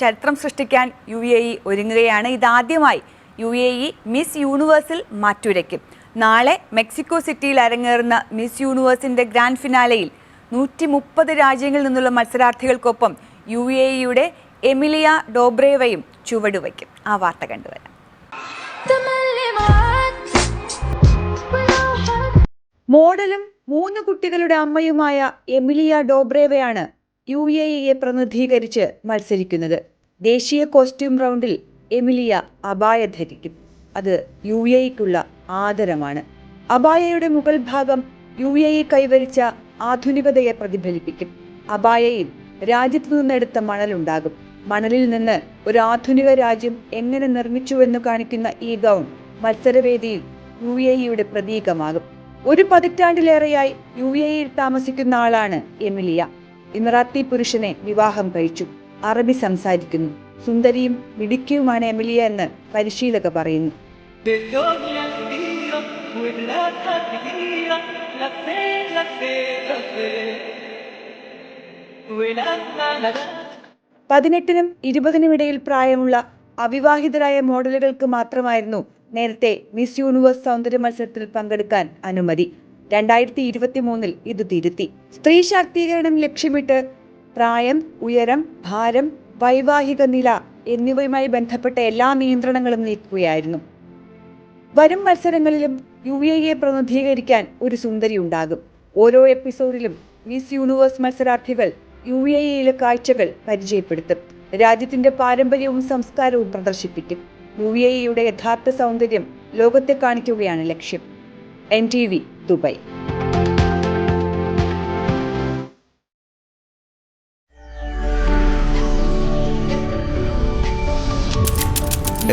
ചരിത്രം സൃഷ്ടിക്കാൻ UAE ഒരുങ്ങുകയാണ്. ഇതാദ്യമായി UAE മിസ് യൂണിവേഴ്സിൽ മാറ്റുരയ്ക്കും. നാളെ മെക്സിക്കോ സിറ്റിയിൽ അരങ്ങേറുന്ന മിസ് യൂണിവേഴ്സിന്റെ ഗ്രാൻഡ് ഫിനാലെയിൽ 130 രാജ്യങ്ങളിൽ നിന്നുള്ള മത്സരാർത്ഥികൾക്കൊപ്പം UAEയുടെ എമിലിയ ഡോബ്രേവയും ചുവടുവയ്ക്കും. ആ വാർത്ത കണ്ടുവരാം. മോഡലും 3 കുട്ടികളുടെ അമ്മയുമായ എമിലിയ ഡോബ്രേവയാണ് UAEയെ പ്രതിനിധീകരിച്ച് മത്സരിക്കുന്നത്. ദേശീയ കോസ്റ്റ്യൂം റൗണ്ടിൽ എമിലിയ അബായ ധരിക്കും. അത് UAEക്കുള്ള ആദരമാണ്. അബായയുടെ മുകൾ ഭാഗം UAE കൈവരിച്ച ആധുനികതയെ പ്രതിഫലിപ്പിക്കും. അബായയിൽ രാജ്യത്തു നിന്നെടുത്ത മണലുണ്ടാകും. മണലിൽ നിന്ന് ഒരു ആധുനിക രാജ്യം എങ്ങനെ നിർമ്മിച്ചുവെന്ന് കാണിക്കുന്ന ഈ ഗൗൺ മത്സരവേദിയിൽ UAEയുടെ പ്രതീകമാകും. ഒരു പതിറ്റാണ്ടിലേറെയായി UAEയിൽ താമസിക്കുന്ന ആളാണ് എമിലിയ. ഇമറാത്തി പുരുഷനെ വിവാഹം കഴിച്ചു. അറബി സംസാരിക്കുന്നു. സുന്ദരിയും മിടുക്കിയുമാണ് എമിലിയ എന്ന് പരിശീലക പറയുന്നു. പതിനെട്ടിനും 20നും ഇടയിൽ പ്രായമുള്ള അവിവാഹിതരായ മോഡലുകൾക്ക് മാത്രമായിരുന്നു നേരത്തെ മിസ് യൂണിവേഴ്സ് സൗന്ദര്യ മത്സരത്തിൽ പങ്കെടുക്കാൻ അനുമതി. 2023 ഇത് തിരുത്തി. സ്ത്രീ ശാക്തീകരണം ലക്ഷ്യമിട്ട് പ്രായം, ഉയരം, ഭാരം, വൈവാഹിക നില എന്നിവയുമായി ബന്ധപ്പെട്ട എല്ലാ നിയന്ത്രണങ്ങളും നീക്കുകയായിരുന്നു. വരും മത്സരങ്ങളിലും UAEയെ പ്രതിനിധീകരിക്കാൻ ഒരു സുന്ദരി ഉണ്ടാകും. ഓരോ എപ്പിസോഡിലും മിസ് യൂണിവേഴ്സ് മത്സരാർത്ഥികൾ UAEയിലെ കാഴ്ചകൾ പരിചയപ്പെടുത്തും. രാജ്യത്തിന്റെ പാരമ്പര്യവും സംസ്കാരവും പ്രദർശിപ്പിക്കും. UAEയുടെ യഥാർത്ഥ സൗന്ദര്യം ലോകത്തെ കാണിക്കുകയാണ് ലക്ഷ്യം. NTV Dubai.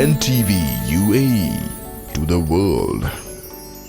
NTV UAE to the world.